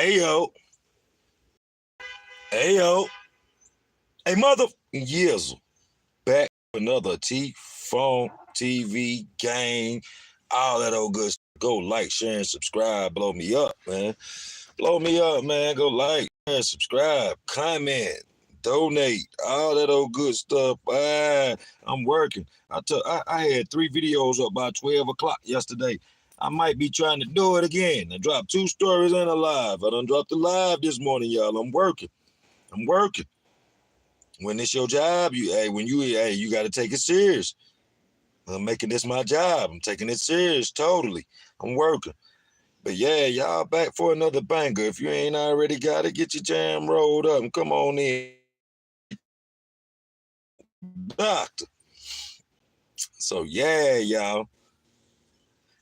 Ayo, ayo, hey mother, yes, back with another phone, TV, game, all that old good stuff. Go like, share, and subscribe. Blow me up, man. Blow me up, man. Go like, share, subscribe, comment, donate, all that old good stuff. I'm working. I had 3 videos up by 12 o'clock yesterday. I might be trying to do it again. I dropped 2 stories and a live. I done dropped a live this morning, y'all. I'm working. When it's your job, you got to take it serious. I'm making this my job. I'm taking it serious, totally. I'm working. But yeah, y'all back for another banger. If you ain't already got it, get your jam rolled up and come on in. Doctor. So yeah, y'all.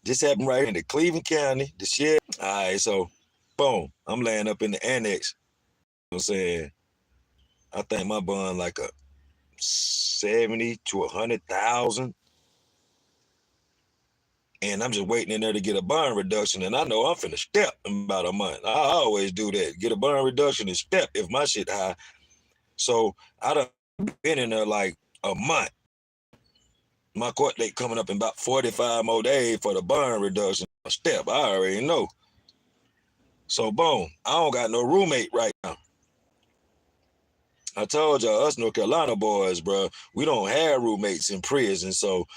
This happened right in the Cleveland County, the shit. All right, so boom, I'm laying up in the annex. You know what I'm saying? I think my bond like a 70 to 100,000. And I'm just waiting in there to get a bond reduction. And I know I'm finna step in about a month. I always do that. Get a bond reduction and step if my shit high. So I done been in there like a month. My court date coming up in about 45 more days for the bond reduction. A step, I already know. So boom, I don't got no roommate right now. I told y'all, us North Carolina boys, bro, we don't have roommates in prison. So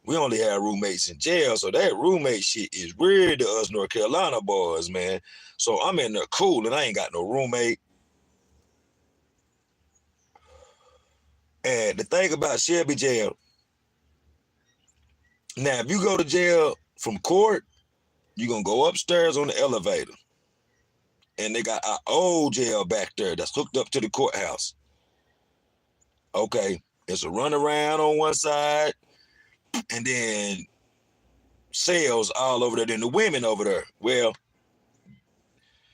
we only have roommates in jail, so that roommate shit is weird to us North Carolina boys, man. So I'm in there cool, and I ain't got no roommate. And the thing about Shelby jail, now if you go to jail from court, you're going to go upstairs on the elevator. And they got our old jail back there that's hooked up to the courthouse. Okay, it's a runaround on one side, and then cells all over there, then the women over there. Well,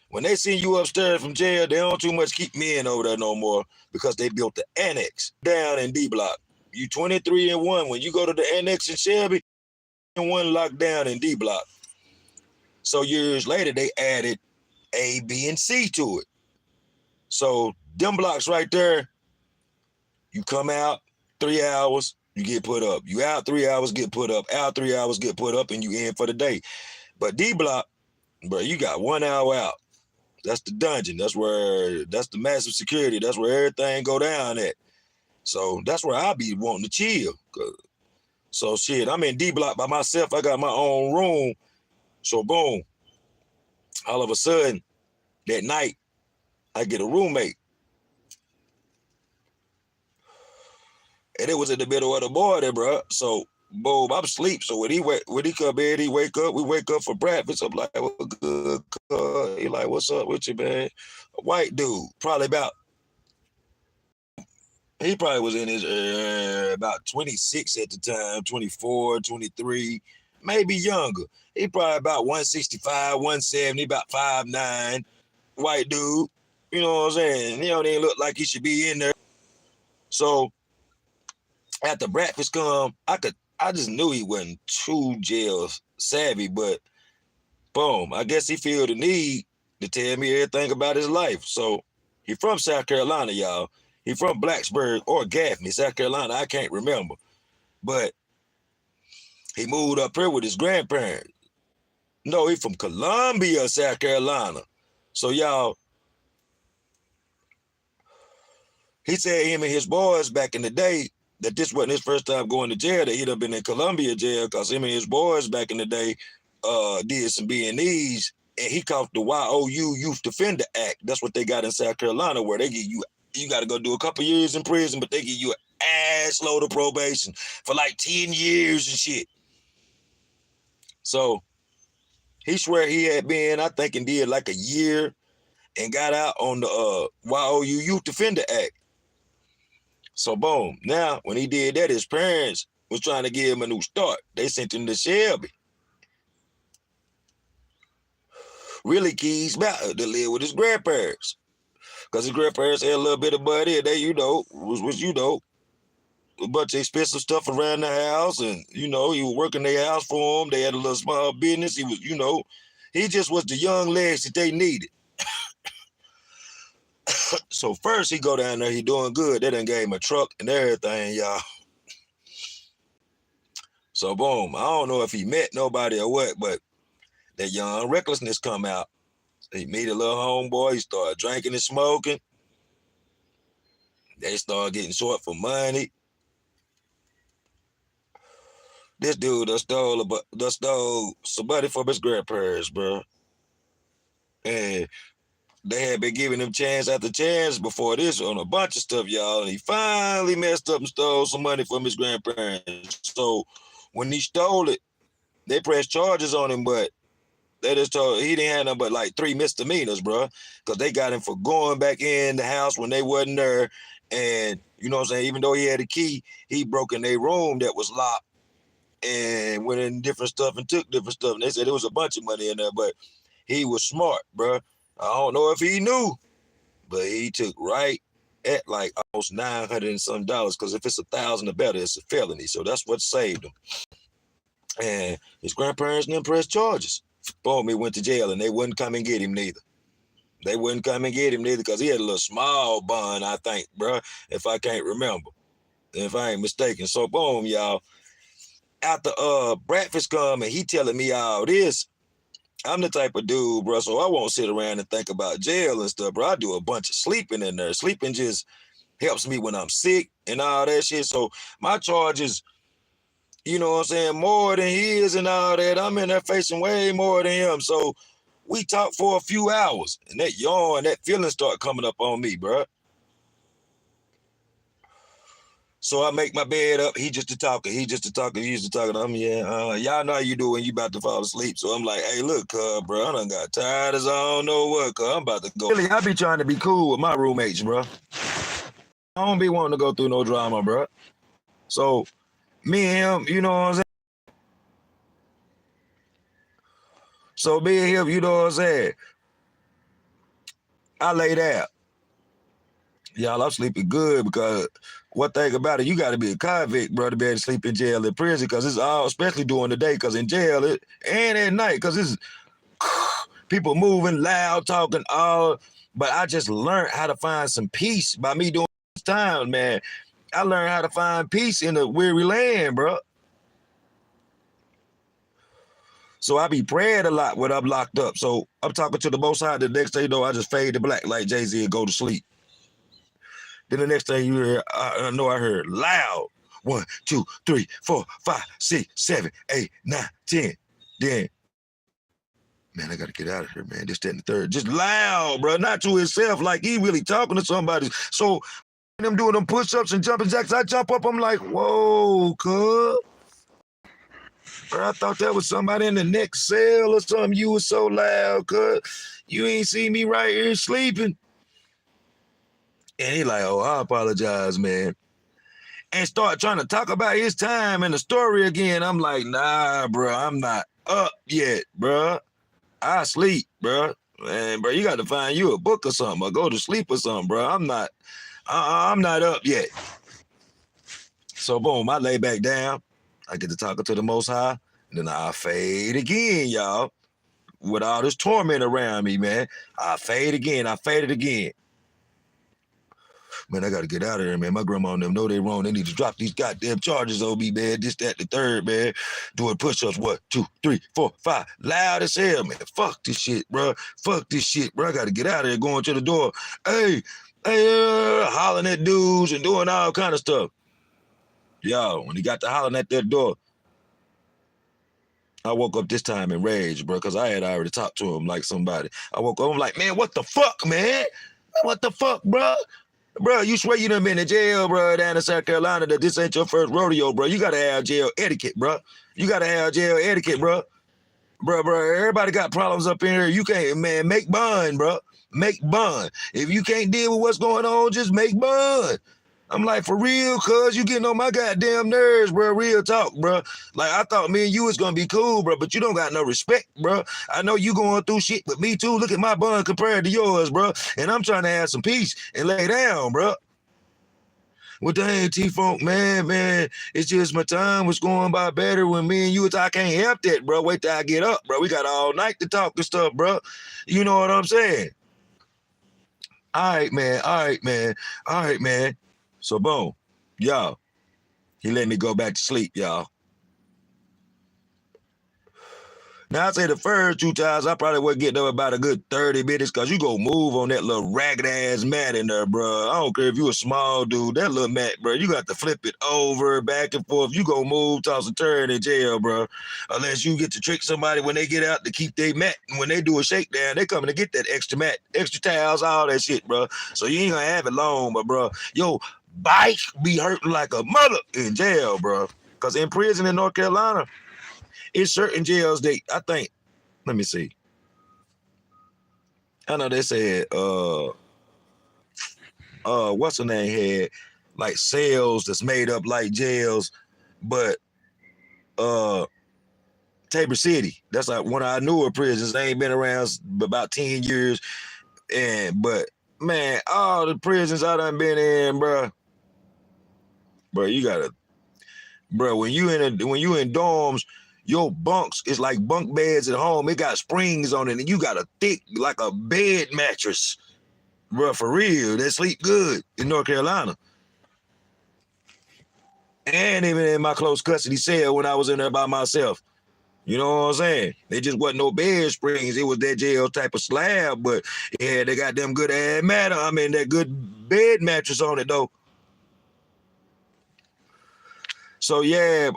when they send you upstairs from jail, they don't too much keep men over there no more because they built the annex down in D Block. You 23 and 1. When you go to the annex in Shelby, and 1 locked down in D Block. So years later, they added A, B, and C to it. So them blocks right there, you come out 3 hours, you get put up. You out 3 hours, get put up. Out 3 hours, get put up, and you in for the day. But D Block, bro, you got 1 hour out. That's the dungeon. That's the massive security. That's where everything go down at. So that's where I be wanting to chill. So shit, I'm in D Block by myself. I got my own room. So boom, all of a sudden, that night, I get a roommate. And it was in the middle of the morning, bro. So boom, I'm asleep. So when he come in, he wake up. We wake up for breakfast. I'm like, what good? He like, what's up with you, man? A white dude, he probably was in his about 26 at the time, 24, 23, maybe younger. He probably about 165, 170, about 5'9", white dude. You know what I'm saying? He don't even look like he should be in there. So after breakfast come, I just knew he wasn't too jail savvy, but boom, I guess he feel the need to tell me everything about his life. So he from South Carolina, y'all. He from Blacksburg or Gaffney, South Carolina. I can't remember. But he moved up here with his grandparents. No, he from Columbia, South Carolina. So y'all, he said him and his boys back in the day, that this wasn't his first time going to jail, that he'd have been in Columbia jail because him and his boys back in the day did some B&Es, and he caught the YOU Youth Defender Act. That's what they got in South Carolina, where they give you got to go do a couple years in prison, but they give you an ass load of probation for like 10 years and shit. So he swear he had been, I think, and did like a year and got out on the YOU Youth Defender Act. So boom, now when he did that, his parents was trying to give him a new start. They sent him to Shelby. Really Keys Mountain to live with his grandparents. Because his grandparents had a little bit of money, and they, was a bunch of expensive stuff around the house, and, he was working their house for them. They had a little small business. He was, he just was the young legs that they needed. So first he go down there, he doing good. They done gave him a truck and everything, y'all. So boom, I don't know if he met nobody or what, but that young recklessness come out. He meet a little homeboy, he started drinking and smoking. They started getting short for money. This dude done stole some money from his grandparents, bro. And they had been giving him chance after chance before this on a bunch of stuff, y'all. And he finally messed up and stole some money from his grandparents. So when he stole it, they pressed charges on him, but they just told he didn't have nothing but like 3 misdemeanors, bro. Because they got him for going back in the house when they wasn't there. And you know what I'm saying? Even though he had a key, he broke in their room that was locked and went in different stuff and took different stuff. And they said there was a bunch of money in there, but he was smart, bro. I don't know if he knew, but he took right at like almost $900 and some dollars. Because if it's $1,000 or better, it's a felony. So that's what saved him. And his grandparents didn't press charges. Boom, he went to jail, and they wouldn't come and get him neither. They wouldn't come and get him neither because he had a little small bond, I think, bro, if I can't remember, if I ain't mistaken. So boom, y'all. After breakfast come and he telling me all this, I'm the type of dude, bro, so I won't sit around and think about jail and stuff, bro. I do a bunch of sleeping in there. Sleeping just helps me when I'm sick and all that shit. So my charges, you know what I'm saying, more than his and all that. I'm in there facing way more than him. So we talked for a few hours, and that yawn, that feeling start coming up on me, bro. So I make my bed up. He just a talker. He just a talker. He used to talk. Y'all know how you do when you about to fall asleep. So I'm like, hey, look, bro, I done got tired as I don't know what, I'm about to go. Really, I be trying to be cool with my roommates, bro. I don't be wanting to go through no drama, bro. So me and him, you know what I'm saying? So me and him, you know what I'm saying? I lay down. Y'all, I'm sleeping good because one thing about it, you got to be a convict, bro, to be able to sleep in jail and prison because it's all, especially during the day, because in jail and at night, because it's people moving, loud, talking, all. But I just learned how to find some peace by me doing this time, man. I learned how to find peace in the weary land, bro. So I be praying a lot when I'm locked up. So I'm talking to the Most High. The next thing you know, I just fade to black like Jay-Z and go to sleep. Then the next thing you hear, I know I heard loud. 1, 2, 3, 4, 5, 6, 7, 8, 9, 10. Then, man, I gotta get out of here, man. This, that, and the third. Just loud, bro. Not to himself, like he really talking to somebody. So them doing them push-ups and jumping jacks, I jump up, I'm like, whoa, cuz. Bro, I thought that was somebody in the next cell or something. You was so loud, cuz. You ain't see me right here sleeping. And he like, oh, I apologize, man. And start trying to talk about his time and the story again. I'm like, nah, bro, I'm not up yet, bro. I sleep, bro. Man, bro, you got to find you a book or something or go to sleep or something, bro. I'm not up yet. So boom, I lay back down. I get to talking to the Most High. And then I fade again, y'all. With all this torment around me, man. I fade again. I faded again. Man, I got to get out of there, man. My grandma and them know they wrong. They need to drop these goddamn charges on me, man. This, that, the third, man. Doing push-ups, 1, 2, 3, 4, 5. Loud as hell, man. Fuck this shit, bro. Fuck this shit, bro. I got to get out of there, going to the door. Hey, hollering at dudes and doing all kind of stuff. Yo, when he got to hollering at that door, I woke up this time in rage, bro, because I had already talked to him like somebody. I woke up, I'm like, man, what the fuck, man? What the fuck, bro? Bro, you swear you done been in jail, bro, down in South Carolina, that this ain't your first rodeo, bro. You got to have jail etiquette, bro. You got to have jail etiquette, bro. Bro, everybody got problems up in here. You can't, man, make bond, bro. Make bond. If you can't deal with what's going on, just make bond. I'm like, for real, cuz you getting on my goddamn nerves, bro. Real talk, bro. Like, I thought me and you was gonna be cool, bro, but you don't got no respect, bro. I know you going through shit with me too. Look at my bun compared to yours, bro. And I'm trying to have some peace and lay down, bro. Well, dang, T-Funk, man, it's just my time was going by better when me and you was, I can't help that, bro. Wait till I get up, bro. We got all night to talk and stuff, bro. You know what I'm saying? All right, man. All right, man. All right, man. So boom, y'all. He let me go back to sleep, y'all. Now, I say the first 2 times, I probably would get up about a good 30 minutes because you go move on that little ragged-ass mat in there, bro. I don't care if you a small dude. That little mat, bro, you got to flip it over, back and forth. You go move, toss and turn in jail, bro. Unless you get to trick somebody when they get out to keep their mat. And when they do a shakedown, they coming to get that extra mat, extra towels, all that shit, bro. So you ain't going to have it long, but, bro, yo, bike be hurting like a mother in jail, bro. Because in prison in North Carolina, it's certain jails I think, let me see. I know they said, what's her name had like cells that's made up like jails, but Tabor City, that's like one of our newer prisons. They ain't been around about 10 years. But man, all the prisons I done been in, bro, you gotta, bro, when you in dorms, your bunks is like bunk beds at home. It got springs on it, and you got a thick, like a bed mattress, bro, for real. They sleep good in North Carolina. And even in my close custody cell when I was in there by myself. You know what I'm saying? They just wasn't no bed springs. It was that jail type of slab, but yeah, they got them good ass matter. I mean, that good bed mattress on it though. So yeah,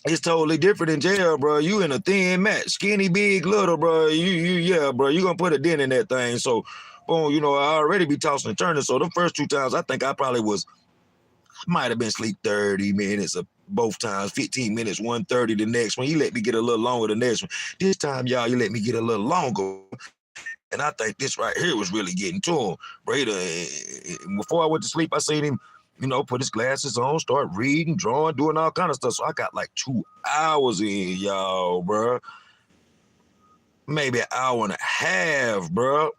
it's totally different in jail, bro. You in a thin mat, skinny, big, little, bro. Yeah, bro. You gonna put a dent in that thing. So, boom, you know, I already be tossing and turning. So the first 2 times, I think I probably might have been asleep 30 minutes of both times, 15 minutes, 1:30 the next one. You let me get a little longer the next one. This time, y'all, you let me get a little longer. And I think this right here was really getting to him. Bro, before I went to sleep, I seen him, you know, put his glasses on, start reading, drawing, doing all kind of stuff. So I got like 2 hours in, y'all, bro. Maybe an hour and a half, bro.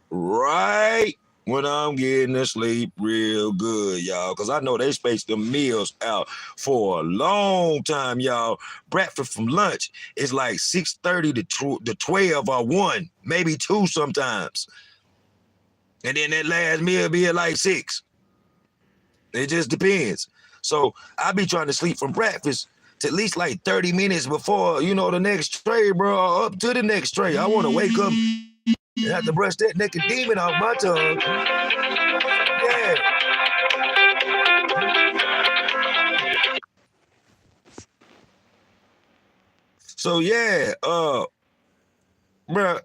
Right when I'm getting to sleep real good, y'all, because I know they spaced the meals out for a long time, y'all. Breakfast from lunch is like 6:30 to 12 or 1, maybe 2 sometimes. And then that last meal be at like 6. It just depends. So I be trying to sleep from breakfast to at least like 30 minutes before, you know, the next tray, bro, up to the next tray. I want to wake up and have to brush that naked demon off my tongue. Yeah. So yeah, bro,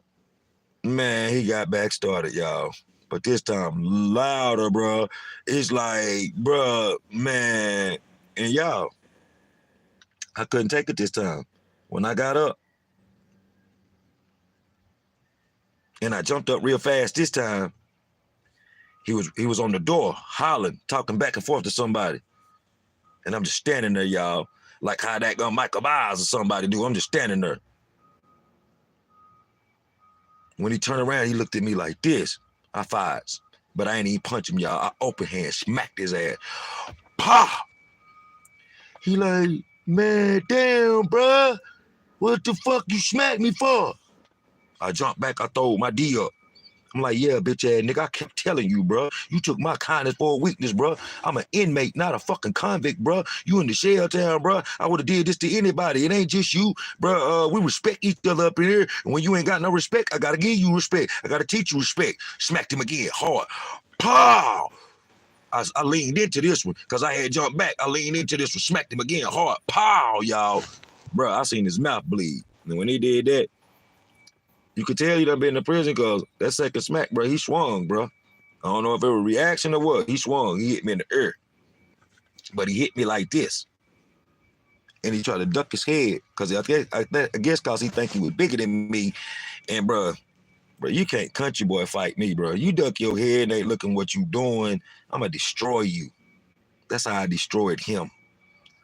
man, he got back started, y'all. But this time louder, bro. It's like, bro, man, and y'all, I couldn't take it this time. When I got up and I jumped up real fast this time, he was on the door hollering, talking back and forth to somebody. And I'm just standing there, y'all, like how that Michael Myers or somebody do. I'm just standing there. When he turned around, he looked at me like this. I fires. But I ain't even punch him, y'all. I open hand, smacked his ass. Pah! He like, man, damn, bruh. What the fuck you smacked me for? I jumped back, I throw my D up. I'm like, yeah, bitch ass nigga, I kept telling you, bro. You took my kindness for a weakness, bro. I'm an inmate, not a fucking convict, bro. You in the shell town, bro. I would have did this to anybody. It ain't just you, bro. We respect each other up in here. And when you ain't got no respect, I gotta give you respect. I gotta teach you respect. Smacked him again, hard. Pow! I leaned into this one because I had jumped back. I leaned into this one, smacked him again, hard. Pow, y'all. Bro, I seen his mouth bleed. And when he did that, you could tell he done been in prison because that second smack, bro, he swung, bro. I don't know if it was a reaction or what. He swung. He hit me in the ear. But he hit me like this. And he tried to duck his head because I guess because he think he was bigger than me. And, bro, you can't country boy fight me, bro. You duck your head and ain't looking what you doing, I'm going to destroy you. That's how I destroyed him.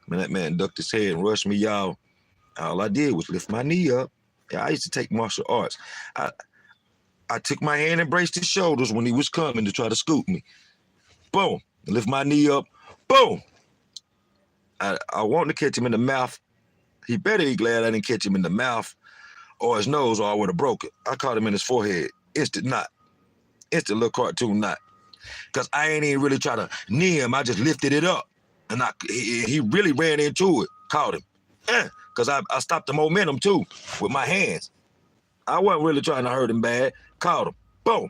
When that man ducked his head and rushed me, y'all, all I did was lift my knee up. Yeah, I used to take martial arts. I took my hand and braced his shoulders when he was coming to try to scoop me. Boom. Lift my knee up. Boom. I wanted to catch him in the mouth. He better be glad I didn't catch him in the mouth or his nose or I would have broke it. I caught him in his forehead. Instant knot. instant little cartoon knot. Cause I ain't even really try to knee him. I just lifted it up, and he really ran into it, caught him. Cause I stopped the momentum too with my hands. I wasn't really trying to hurt him bad. Caught him. Boom.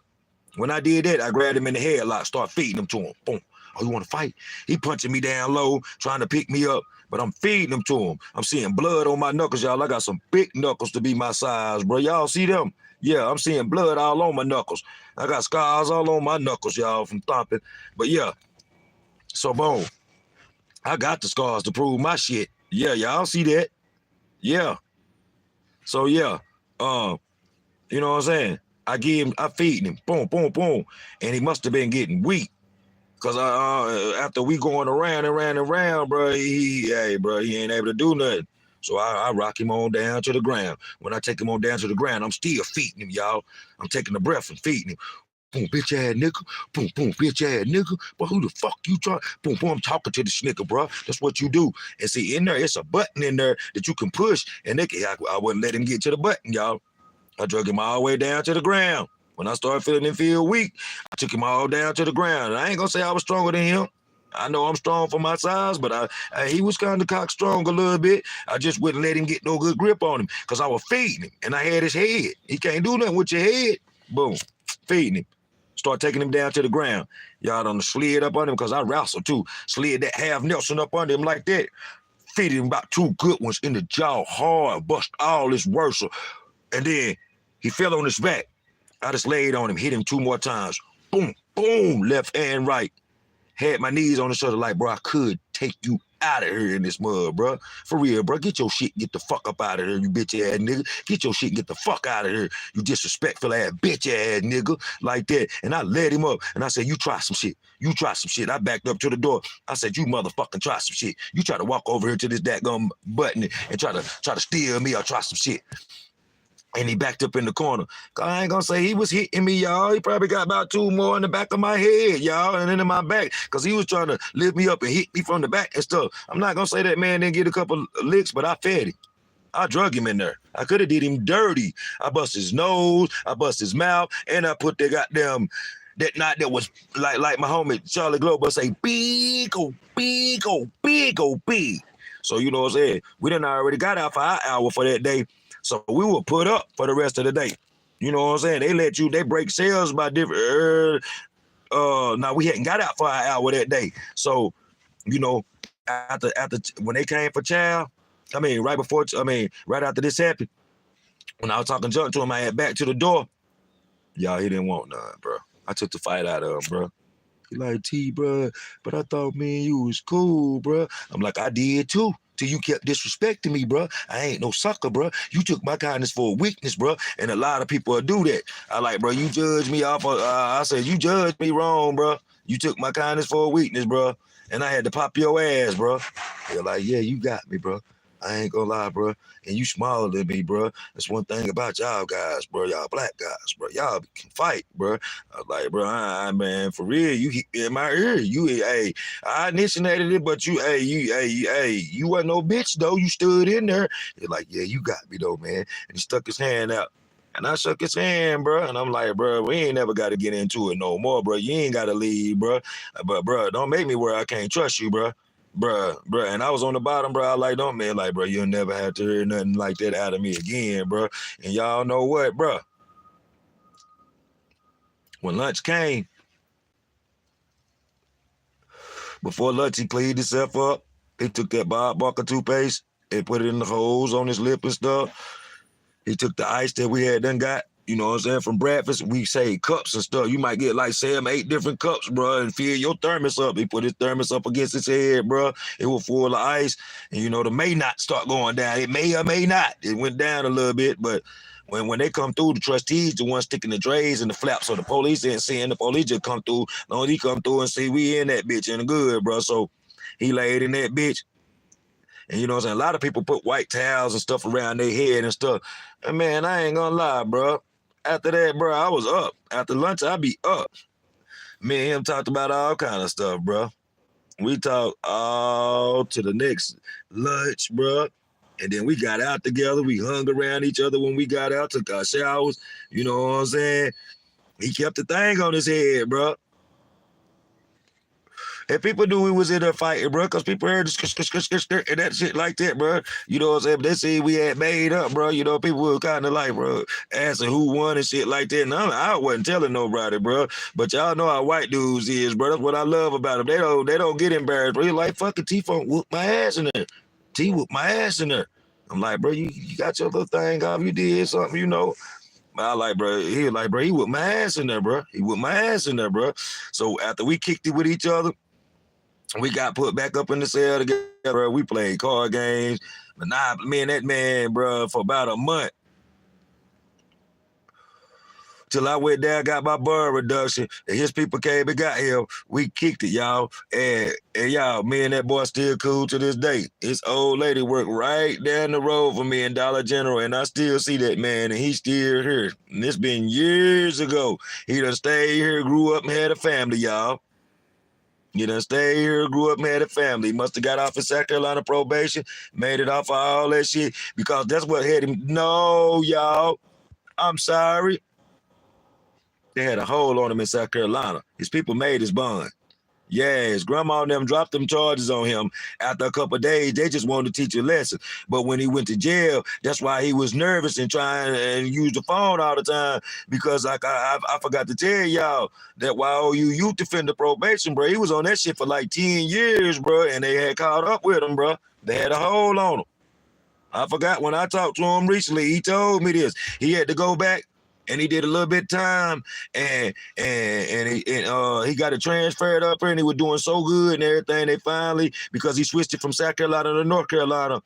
When I did that, I grabbed him in the headlock, start feeding him to him. Boom. Oh, you want to fight? He punching me down low, trying to pick me up, but I'm feeding him to him. I'm seeing blood on my knuckles, y'all. I got some big knuckles to be my size, bro. Y'all see them? Yeah, I'm seeing blood all on my knuckles. I got scars all on my knuckles, y'all, from thumping. But yeah, so boom. I got the scars to prove my shit. Yeah, y'all see that? Yeah. So yeah, you know what I'm saying? I feed him, boom, boom, boom, and he must have been getting weak. Cause after we going around and around, bro, he ain't able to do nothing. So I rock him on down to the ground. When I take him on down to the ground, I'm still feeding him, y'all. I'm taking the breath and feeding him. Boom, bitch ass nigga. Boom, boom, bitch ass nigga. But who the fuck you try? Boom, boom, I'm talking to this nigga, bro. That's what you do. And see, in there, it's a button in there that you can push, and I wouldn't let him get to the button, y'all. I drug him all the way down to the ground. When I started feeling him feel weak, I took him all down to the ground. And I ain't gonna say I was stronger than him. I know I'm strong for my size, but he was kind of cock strong a little bit. I just wouldn't let him get no good grip on him because I was feeding him, and I had his head. He can't do nothing with your head. Boom, feeding him. Start taking him down to the ground. Y'all done slid up on him because I wrestled too. Slid that half Nelson up under him like that. Feeding him about 2 good ones in the jaw hard, bust all this worse. And then he fell on his back. I just laid on him, hit him 2 more times. Boom, boom, left and right. Had my knees on his shoulder like, bro, I could take you out of here in this mud, bro. For real, bro. Get your shit, get the fuck up out of here, you bitch ass nigga. Get your shit and get the fuck out of here, you disrespectful ass bitch ass nigga. Like that. And I led him up and I said, you try some shit. You try some shit. I backed up to the door. I said, you motherfucking try some shit. You try to walk over here to this dadgum button and try to steal me or try some shit. And he backed up in the corner. I ain't gonna say he was hitting me, y'all. He probably got about 2 more in the back of my head, y'all, and then in my back, because he was trying to lift me up and hit me from the back and stuff. I'm not gonna say that man didn't get a couple licks, but I fed him. I drug him in there. I could have did him dirty. I bust his nose, I bust his mouth, and I put the goddamn that night that was like my homie Charlie Glover say, big, oh, big, oh, big, oh, big. So you know what I'm saying? We done already got out for our hour for that day. So we were put up for the rest of the day. You know what I'm saying? They break sales by different, now we hadn't got out for an hour that day. So, you know, after when they came for chow, right after this happened, when I was talking junk to him, I had back to the door. Y'all, he didn't want none, bro. I took the fight out of him, bro. He like, T, bro, but I thought, man, you was cool, bro. I'm like, I did too. Till you kept disrespecting me, bro. I ain't no sucker, bro. You took my kindness for a weakness, bro. And a lot of people do that. I like, bro, you judge me off of, I said, you judged me wrong, bro. You took my kindness for a weakness, bro. And I had to pop your ass, bro. They're like, yeah, you got me, bro. I ain't gonna lie, bro. And you smaller than me, bro. That's one thing about y'all guys, bro. Y'all black guys, bro. Y'all can fight, bro. I was like, bro, man, for real, you hit in my ear. I initiated it, but you wasn't no bitch, though. You stood in there. They're like, yeah, you got me, though, man. And he stuck his hand out. And I shook his hand, bro. And I'm like, bro, we ain't never got to get into it no more, bro. You ain't got to leave, bro. But, bro, don't make me where I can't trust you, bro. Bruh, and I was on the bottom, bro. I like, don't, man, like, bro, you'll never have to hear nothing like that out of me again, bro. And y'all know what, bro? When lunch came, before lunch, he cleaned himself up. He took that Bob Barker toothpaste and put it in the holes on his lip and stuff. He took the ice that we had done got, you know what I'm saying, from breakfast. We say cups and stuff. You might get like 7, 8 different cups, bro, and fill your thermos up. He put his thermos up against his head, bro. It was full of ice. And, you know, the may not start going down. It may or may not. It went down a little bit, but when they come through, the trustees, the ones sticking the trays and the flaps, so the police ain't seeing the police just come through. Long as he come through and see we in that bitch and good, bro. So he laid in that bitch. And you know what I'm saying? A lot of people put white towels and stuff around their head and stuff. And man, I ain't gonna lie, bro. After that, bro, I was up. After lunch, I be up. Me and him talked about all kind of stuff, bro. We talked all to the next lunch, bro. And then we got out together. We hung around each other when we got out, took our showers. You know what I'm saying? He kept the thing on his head, bro. And people knew we was in there fighting, bro, because people heard the and that shit like that, bro. You know what I'm saying? They said we had made up, bro. You know, people were kind of like, bro, asking who won and shit like that. And I wasn't telling nobody, bro. But y'all know how white dudes is, bro. That's what I love about them. They don't get embarrassed, bro. You're like, fucking T-Funk whooped my ass in there. T whooped my ass in there. I'm like, bro, you got your little thing off. You did something, you know. I like, bro, he was like, bro, he whooped my ass in there, bro. He whooped my ass in there, bro. So after we kicked it with each other, we got put back up in the cell together, bro. We played card games. But nah, me and that man, bro, for about a month, till I went down, got my bar reduction, and his people came and got him. We kicked it, y'all. And y'all, me and that boy still cool to this day. His old lady worked right down the road from me in Dollar General, and I still see that man, and he's still here. And it's been years ago. He done stayed here, grew up, and had a family, y'all. You done stayed here, grew up, and had a family. He must have got off in South Carolina probation, made it off of all that shit, because that's what had him. No, y'all. I'm sorry. They had a hold on him in South Carolina. His people made his bond. Yeah, his grandma and them dropped them charges on him. After a couple of days, they just wanted to teach a lesson. But when he went to jail, that's why he was nervous and trying and use the phone all the time. Because like I forgot to tell y'all that while you youth offender probation, bro, he was on that shit for like 10 years, bro, and they had caught up with him, bro. They had a hold on him. I forgot when I talked to him recently, he told me this. He had to go back and he did a little bit of time, and he got it transferred up here, and he was doing so good and everything. They finally, because he switched it from South Carolina to North Carolina.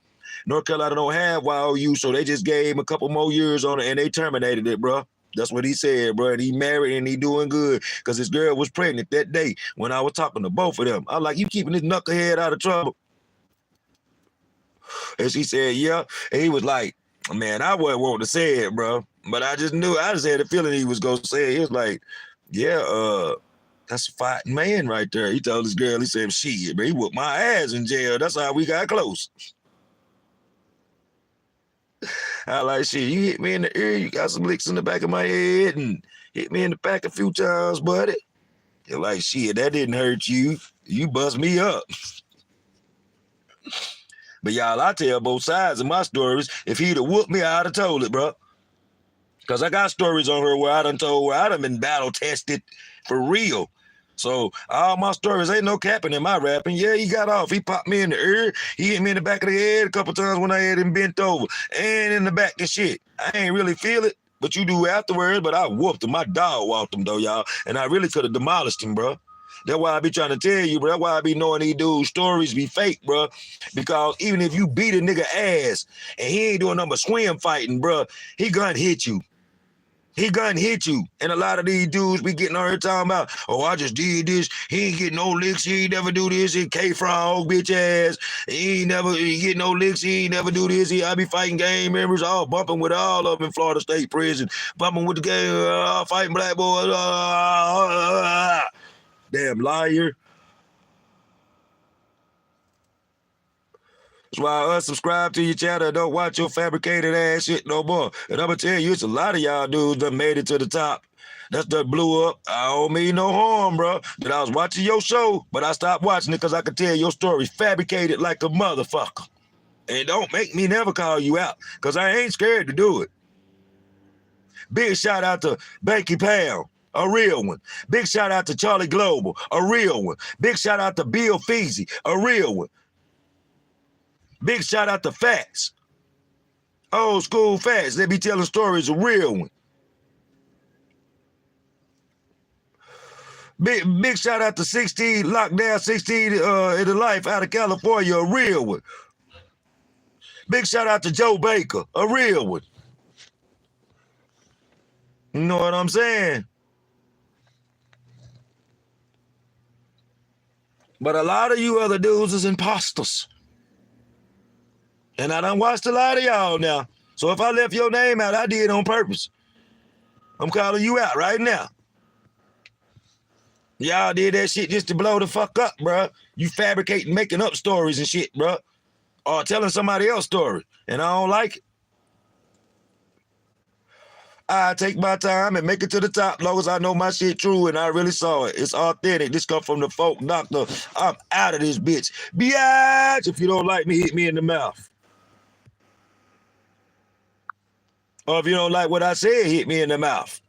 North Carolina don't have YOU, so they just gave him a couple more years on it, and they terminated it, bro. That's what he said, bro. And he married and he doing good because his girl was pregnant that day when I was talking to both of them. I was like, you keeping this knucklehead out of trouble? And she said, yeah. And he was like, man, I wasn't wanting to say it, bro. But I just knew, I just had a feeling he was going to say it. He was like, yeah, that's a fighting man right there. He told his girl, he said, shit, man, he whooped my ass in jail. That's how we got close. I like, shit, you hit me in the ear, you got some licks in the back of my head and hit me in the back a few times, buddy. You're like, shit, that didn't hurt you. You bust me up. But y'all, I tell both sides of my stories. If he'd have whooped me, I'd have told it, bro. Because I got stories on her where I done told where I done been battle tested for real. So all my stories, ain't no capping in my rapping. Yeah, he got off. He popped me in the ear. He hit me in the back of the head a couple times when I had him bent over. And in the back and shit. I ain't really feel it, but you do afterwards. But I whooped him. My dog walked him, though, y'all. And I really could have demolished him, bro. That's why I be trying to tell you, bro. That's why I be knowing these dudes' stories be fake, bro. Because even if you beat a nigga ass and he ain't doing nothing but swim fighting, bro, he gonna hit you. He gonna hit you. And a lot of these dudes be getting on here talking about, oh, I just did this. He ain't getting no licks. He ain't never do this. He K-Frog, bitch ass. He ain't never get no licks. He ain't never do this. I be fighting gang members, all bumping with all of them in Florida State Prison. Bumping with the gang, fighting black boys. Damn liar. That's why I unsubscribe to your channel and don't watch your fabricated ass shit no more. And I'm gonna tell you, it's a lot of y'all dudes that made it to the top. That's that blew up. I don't mean no harm, bro. That I was watching your show, but I stopped watching it because I could tell your story fabricated like a motherfucker. And don't make me never call you out, because I ain't scared to do it. Big shout out to Banky Pound, a real one. Big shout out to Charlie Global, a real one. Big shout out to Bill Feasy, a real one. Big shout out to Fats. Old school Fats. They be telling stories, a real one. Big shout out to 16, Lockdown 16 in the life out of California, a real one. Big shout out to Joe Baker, a real one. You know what I'm saying? But a lot of you other dudes is imposters. And I done watched a lot of y'all now. So if I left your name out, I did on purpose. I'm calling you out right now. Y'all did that shit just to blow the fuck up, bro. You fabricating, making up stories and shit, bro. Or telling somebody else's story. And I don't like it. I take my time and make it to the top, long as I know my shit true and I really saw it. It's authentic. This come from the folk doctor. I'm out of this bitch. Biatch! If you don't like me, hit me in the mouth. Or if you don't like what I said, hit me in the mouth.